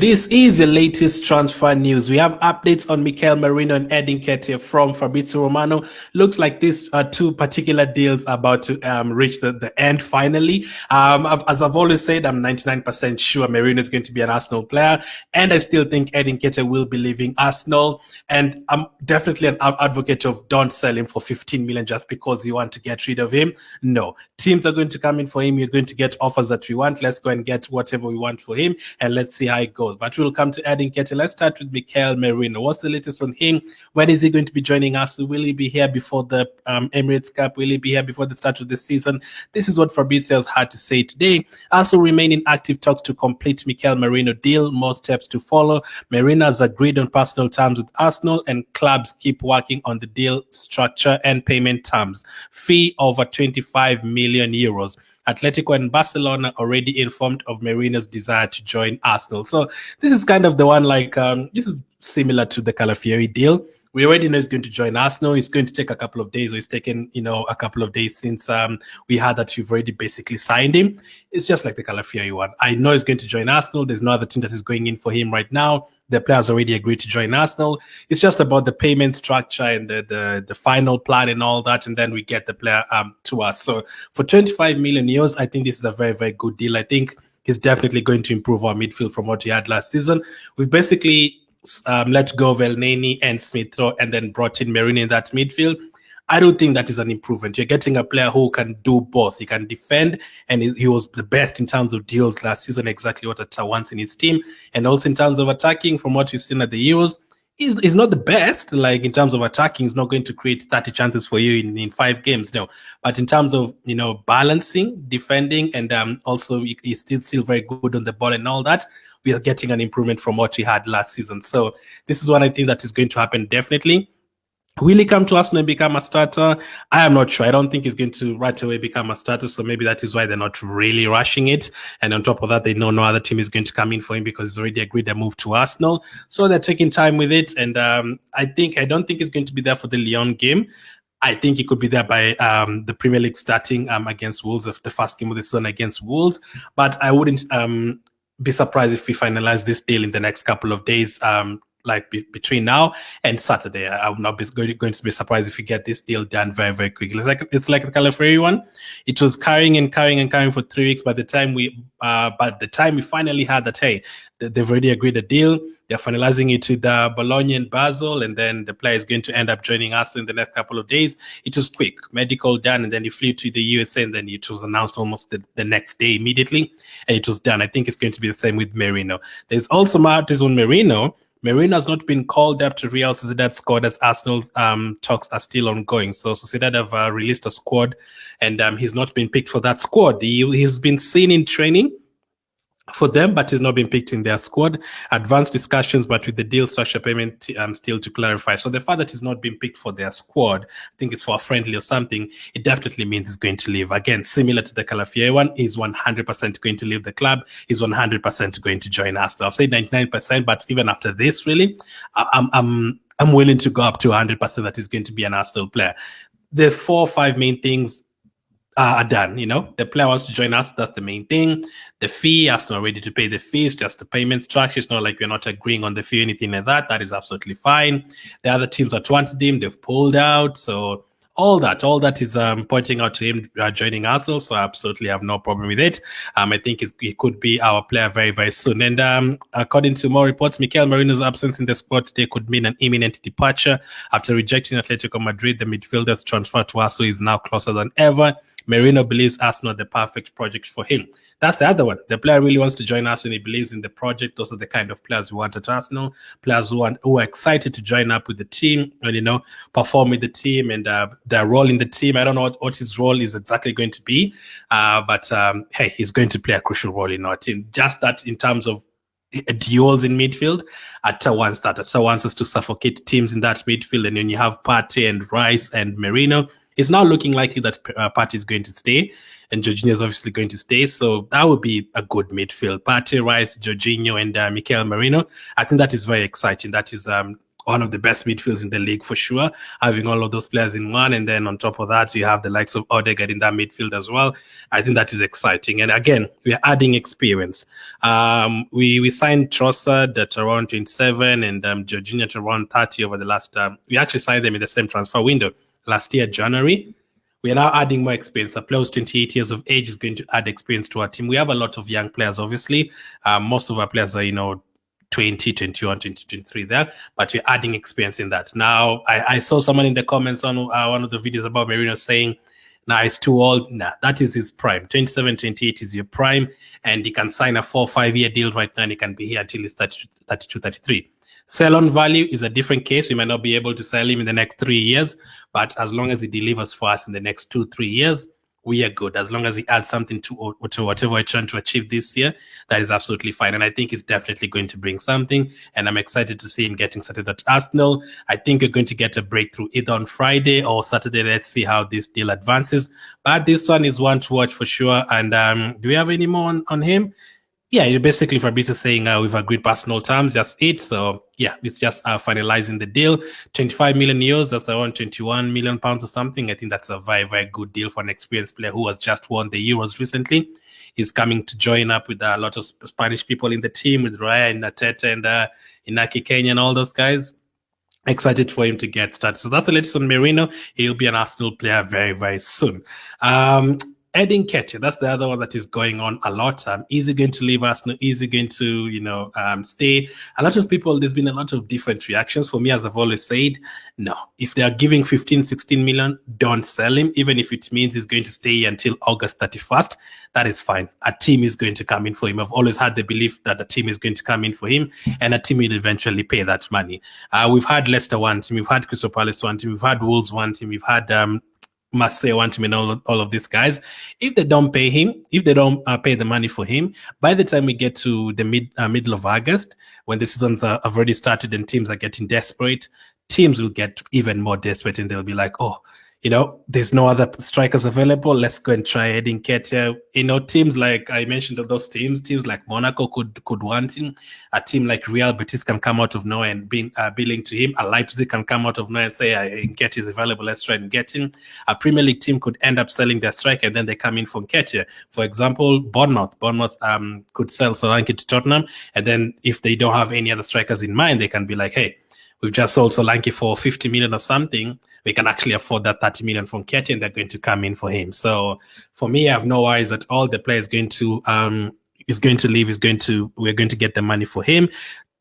This is the latest transfer news. We have updates on Mikel Merino and Odegaard from Fabrizio Romano. Looks like these two particular deals are about to reach the end finally. As I've always said, I'm 99% sure Merino is going to be an Arsenal player, and I still think Odegaard will be leaving Arsenal. And I'm definitely an advocate of don't sell him for 15 million just because you want to get rid of him. No, teams are going to come in for him. You're going to get offers that we want. Let's go and get whatever we want for him, and let's see how it goes. But we'll come to Odegaard. Let's start with Mikel Merino. What's the latest on him? When is he going to be joining us? Will he be here before the Emirates Cup? Will he be here before the start of the season? This is what Fabrizio has had to say today. Also remain in active talks to complete Mikel Merino deal. More steps to follow. Merino has agreed on personal terms with Arsenal, and clubs keep working on the deal structure and payment terms. Fee over 25 million euros. Atletico and Barcelona already informed of Merino's desire to join Arsenal. So this is kind of the one this is similar to the Calafiori deal. We already know he's going to join Arsenal. It's going to take a couple of days. Or it's taken, a couple of days since we heard that you've already basically signed him. It's just like the Calafiori one. I know he's going to join Arsenal. There's no other team that is going in for him right now. The players already agreed to join Arsenal. It's just about the payment structure and the final plan and all that, and then we get the player to us. So for 25 million euros, I think this is a very, very good deal. I think he's definitely going to improve our midfield from what we had last season. We've basically let go of Elneny and Smith Rowe and then brought in Merino in that midfield. I don't think that is an improvement. You're getting a player who can do both. He can defend, and he was the best in terms of deals last season, exactly what Atta wants in his team. And also in terms of attacking, from what you've seen at the Euros, he's not the best. Like in terms of attacking, he's not going to create 30 chances for you in 5 games, no. But in terms of, balancing, defending, and also he's still very good on the ball and all that, we are getting an improvement from what we had last season. So this is what I think that is going to happen definitely. Will he come to Arsenal and become a starter? I am not sure. I don't think he's going to right away become a starter. So maybe that is why they're not really rushing it. And on top of that, they know no other team is going to come in for him because he's already agreed to move to Arsenal. So they're taking time with it. And I don't think he's going to be there for the Lyon game. I think he could be there by the Premier League starting against Wolves, the first game of the season against Wolves. But I wouldn't be surprised if we finalize this deal in the next couple of days. Between now and Saturday, I would not be going to be surprised if we get this deal done very, very quickly. It's like the Calafiori one. It was carrying for 3 weeks. By the time we finally had that, hey, they've already agreed a deal. They're finalizing it with Bologna and Basel, and then the player is going to end up joining us in the next couple of days. It was quick, medical done, and then he flew to the USA, and then it was announced almost the next day immediately, and it was done. I think it's going to be the same with Merino. There's also matters on Merino. Merino has not been called up to Real Sociedad squad as Arsenal's talks are still ongoing. So Sociedad have released a squad, and he's not been picked for that squad. He's been seen in training for them, but he's not been picked in their squad. Advanced discussions, but with the deal structure payment still to clarify. So the fact that he's not been picked for their squad, I think it's for a friendly or something, it definitely means he's going to leave. Again, similar to the Calafiori one, he's 100% going to leave the club. He's 100% going to join us. I've said 99%, but even after this, really, I'm willing to go up to 100% that he's going to be an Arsenal player. The 4 or 5 main things are done. The player wants to join us. That's the main thing. The fee, Arsenal ready to pay the fees, just the payment structure. It's not like we're not agreeing on the fee or anything like that. That is absolutely fine. The other teams that wanted him, they've pulled out. So all that is pointing out to him joining Arsenal. So I absolutely have no problem with it. I think he could be our player very, very soon. And according to more reports, Mikel Merino's absence in the squad today could mean an imminent departure. After rejecting Atletico Madrid, the midfielder's transfer to Arsenal is now closer than ever. Merino believes Arsenal the perfect project for him. That's the other one. The player really wants to join Arsenal. He believes in the project. Those are the kind of players we want at Arsenal. Players who are excited to join up with the team and, perform with the team and their role in the team. I don't know what his role is exactly going to be, but hey, he's going to play a crucial role in our team. Just that in terms of duels in midfield, Atta wants us to suffocate teams in that midfield. And when you have Partey and Rice and Merino, it's now looking likely that Partey is going to stay, and Jorginho is obviously going to stay. So that would be a good midfield. Partey, Rice, Jorginho, and Mikel Merino. I think that is very exciting. That is one of the best midfields in the league for sure, having all of those players in one. And then on top of that, you have the likes of Odegaard in that midfield as well. I think that is exciting. And again, we're adding experience. We signed Trossard at around 27 and Jorginho at around 30 over the last, we actually signed them in the same transfer window last year, January. We are now adding more experience. A player who's 28 years of age is going to add experience to our team. We have a lot of young players, obviously. Most of our players are, 20, 21, 20, 23 there, but we're adding experience in that. Now, I saw someone in the comments on one of the videos about Merino saying, nah, it's too old. Nah, that is his prime. 27, 28 is your prime, and he can sign a 4 or 5 year deal right now, and he can be here until he's 32, 33. Sell-on value is a different case. We might not be able to sell him in the next 3 years, but as long as he delivers for us in the next 2-3 years, we are good. As long as he adds something to whatever we're trying to achieve this year, that is absolutely fine. And I think he's definitely going to bring something. And I'm excited to see him getting started at Arsenal. I think we're going to get a breakthrough either on Friday or Saturday. Let's see how this deal advances. But this one is one to watch for sure. And do we have any more on him? Yeah, you're basically Fabrizio saying we've agreed personal terms, just it. So yeah, it's just finalizing the deal. 25 million euros, that's around 21 million pounds or something. I think that's a very, very good deal for an experienced player who has just won the Euros recently. He's coming to join up with a lot of Spanish people in the team, with Raya and Nateta and Inaki Kenya and all those guys. Excited for him to get started. So that's the latest on Merino. He'll be an Arsenal player very, very soon. Edin Nketiah, that's the other one that is going on a lot. Is he going to leave Arsenal? Is he going to, stay? A lot of people, there's been a lot of different reactions. For me, as I've always said, no. If they are giving 15, 16 million, don't sell him. Even if it means he's going to stay until August 31st, that is fine. A team is going to come in for him. I've always had the belief that a team is going to come in for him, and a team will eventually pay that money. We've had Leicester one team, we've had Crystal Palace one team, we've had Wolves one team, we've had Marseille want him and all of these guys. If they don't pay him, if they don't pay the money for him, by the time we get to the middle of August, when the seasons have already started and teams are getting desperate, teams will get even more desperate and they'll be like, oh, there's no other strikers available. Let's go and try Edin Nketiah. Teams like I mentioned, those teams like Monaco could want him. A team like Real Betis can come out of nowhere and be billing to him. A Leipzig can come out of nowhere and say, Nketiah is available. Let's try and get him. A Premier League team could end up selling their striker and then they come in for Nketiah. For example, Bournemouth could sell Solanke to Tottenham, and then if they don't have any other strikers in mind, they can be like, hey, we've just sold Solanke for 50 million or something. We can actually afford that 30 million from Nketiah, and they're going to come in for him. So for me, I have no worries at all. The player is going to leave. We're going to get the money for him.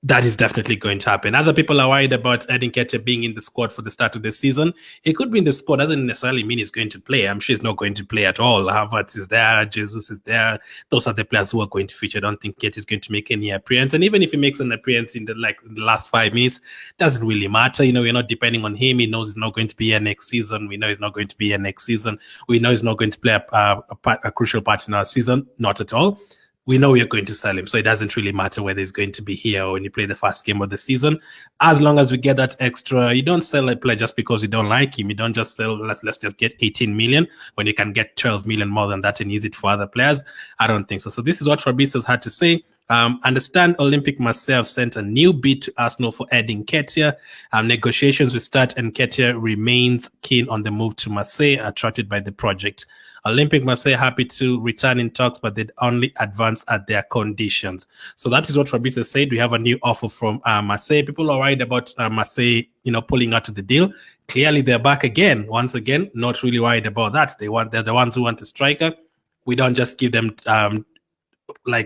That is definitely going to happen. Other people are worried about Edin Nketiah being in the squad for the start of the season. He could be in the squad. Doesn't necessarily mean he's going to play. I'm sure he's not going to play at all. Havertz is there. Jesus is there. Those are the players who are going to feature. I don't think Nketiah is going to make any appearance. And even if he makes an appearance in the last 5 minutes, doesn't really matter. We're not depending on him. He knows he's not going to be here next season. We know he's not going to be here next season. We know he's not going to play a crucial part in our season. Not at all. We know we are going to sell him, so it doesn't really matter whether he's going to be here or when you play the first game of the season. As long as we get that extra, you don't sell a player just because you don't like him. You don't just sell, let's just get 18 million when you can get 12 million more than that and use it for other players. I don't think so. So this is what Fabrizio's had to say. Understand Olympique Marseille have sent a new bid to Arsenal for Edin Nketiah. Negotiations will start, and Nketiah remains keen on the move to Marseille, attracted by the project. Olympique Marseille happy to return in talks, but they'd only advance at their conditions. So that is what Fabrizio said. We have a new offer from Marseille. People are worried about Marseille, pulling out of the deal. Clearly, they're back again. Once again, not really worried about that. They're the ones who want a striker. We don't just give them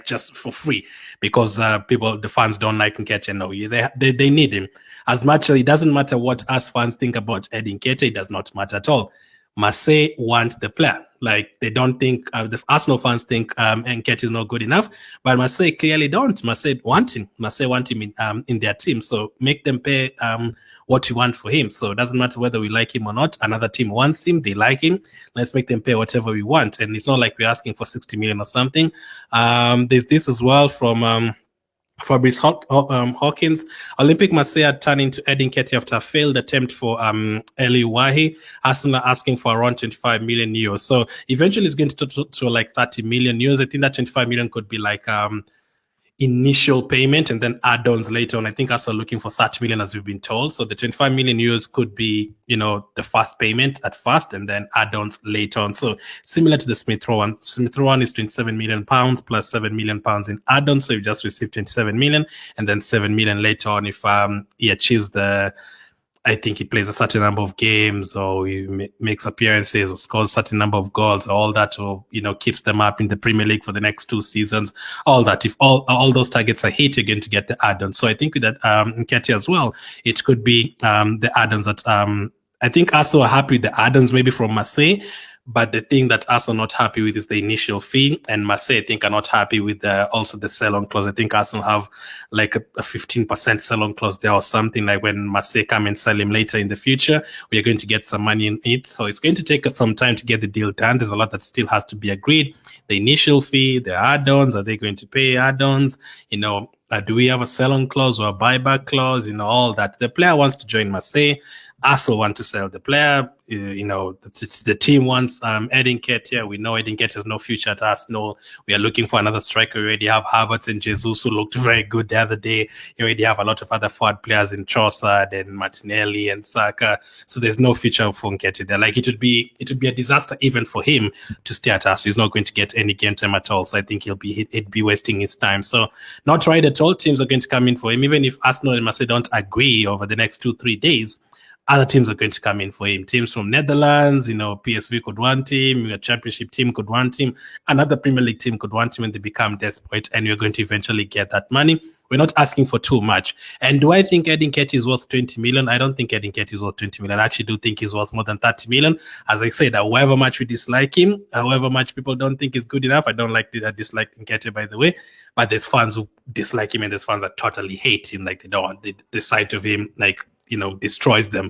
just for free because the fans don't like Nketiah. No, they need him. As much as it doesn't matter what us fans think about Edin Nketiah, it does not matter at all. Marseille want the player. They don't think, the Arsenal fans think Nketiah is not good enough, but Marseille clearly don't. Marseille want him. Marseille want him in their team. So make them pay what you want for him. So it doesn't matter whether we like him or not. Another team wants him. They like him. Let's make them pay whatever we want. And it's not like we're asking for 60 million or something. There's this as well from Fabrice Hawkins. Olympique Marseille are turning to Edin Nketiah after a failed attempt for Eli Wahi. Arsenal are asking for around 25 million euros. So eventually it's going to like 30 million euros. I think that 25 million could be like initial payment and then add-ons later on. I think Arsenal looking for 30 million, as we've been told. So the 25 million euros could be, the first payment at first and then add-ons later on. So similar to the Smith Rowe one. Smith Rowe one is 27 million pounds plus 7 million pounds in add-ons. So you just receive 27 million and then 7 million later on if he achieves I think he plays a certain number of games or he makes appearances or scores a certain number of goals, all that, or, keeps them up in the Premier League for the next 2 seasons, all that. If all those targets are hit, you're going to get the add-ons. So I think with that, Nketiah as well, it could be the add-ons that, I think Arsenal are happy with the add-ons maybe from Marseille. But the thing that Arsenal are not happy with is the initial fee, and Marseille, I think, are not happy with also the sell-on clause. I think Arsenal have like a 15% sell-on clause there or something, like when Marseille come and sell him later in the future, we are going to get some money in it. So it's going to take us some time to get the deal done. There's a lot that still has to be agreed. The initial fee, the add-ons, are they going to pay add-ons? Do we have a sell-on clause or a buyback clause? All that. The player wants to join Marseille. Arsenal want to sell the player. The team wants Edin Nketiah. We know Edin Nketiah has no future at Arsenal. We are looking for another striker. We already have Havertz and Jesus, who looked very good the other day. You already have a lot of other forward players in Trossard and Martinelli and Saka. So there's no future for Nketiah there. Like it would be a disaster even for him to stay at Arsenal. He's not going to get any game time at all. So I think he'd be wasting his time. So not right at all. Teams are going to come in for him, even if Arsenal and Marseille don't agree over the next 2-3 days. Other teams are going to come in for him. Teams from Netherlands, PSV could want him, a championship team could want him, another Premier League team could want him, and they become desperate, and you're going to eventually get that money. We're not asking for too much. And do I think Edin Nketiah is worth 20 million? I don't think Edin Nketiah is worth 20 million. I actually do think he's worth more than 30 million. As I said, however much we dislike him, however much people don't think he's good enough, I dislike Nketiah, by the way, but there's fans who dislike him and there's fans that totally hate him, like they don't want the sight of him, like, destroys them.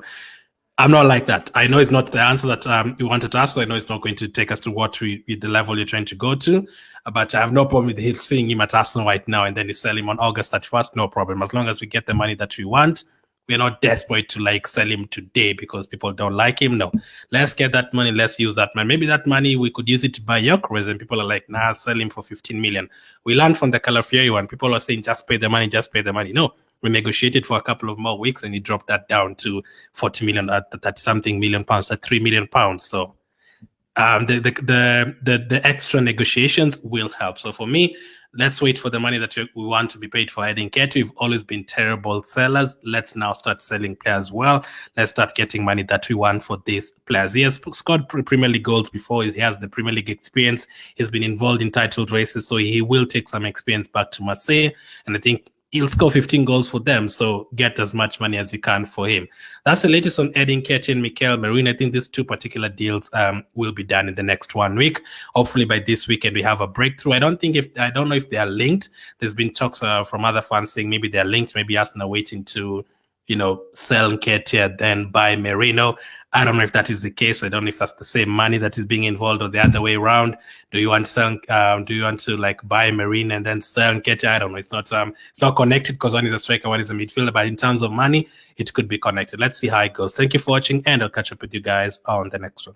I'm not like that. I know it's not the answer that you wanted to ask. So I know it's not going to take us to the level you're trying to go to. But I have no problem with seeing him at Arsenal right now and then you sell him on August 31st. No problem. As long as we get the money that we want, we're not desperate to sell him today because people don't like him. No, let's get that money. Let's use that money. Maybe that money we could use it to buy Gyökeres, and people are like, nah, sell him for 15 million. We learned from the Calafiori one. People are saying, just pay the money, just pay the money. No, we negotiated for a couple of more weeks and he dropped that down to 40 million at 30-something million pounds, at 3 million pounds. So the extra negotiations will help. So for me, let's wait for the money that we want to be paid for Edin Nketiah. We've always been terrible sellers. Let's now start selling players well. Let's start getting money that we want for these players. He has scored Premier League goals before. He has the Premier League experience. He's been involved in titled races, so he will take some experience back to Marseille. And I think he'll score 15 goals for them, so get as much money as you can for him. That's the latest on Edin Nketiah and Mikel Merino. I think these 2 particular deals will be done in the next 1 week. Hopefully by this weekend we have a breakthrough. I don't know if they are linked. There's been talks from other fans saying maybe they're linked. Maybe Arsenal waiting to sell Nketiah, then buy Merino. I don't know if that is the case. I don't know if that's the same money that is being involved or the other way around. Do you want to buy Merino and then sell Nketiah? I don't know. It's not connected because one is a striker, one is a midfielder. But in terms of money, it could be connected. Let's see how it goes. Thank you for watching, and I'll catch up with you guys on the next one.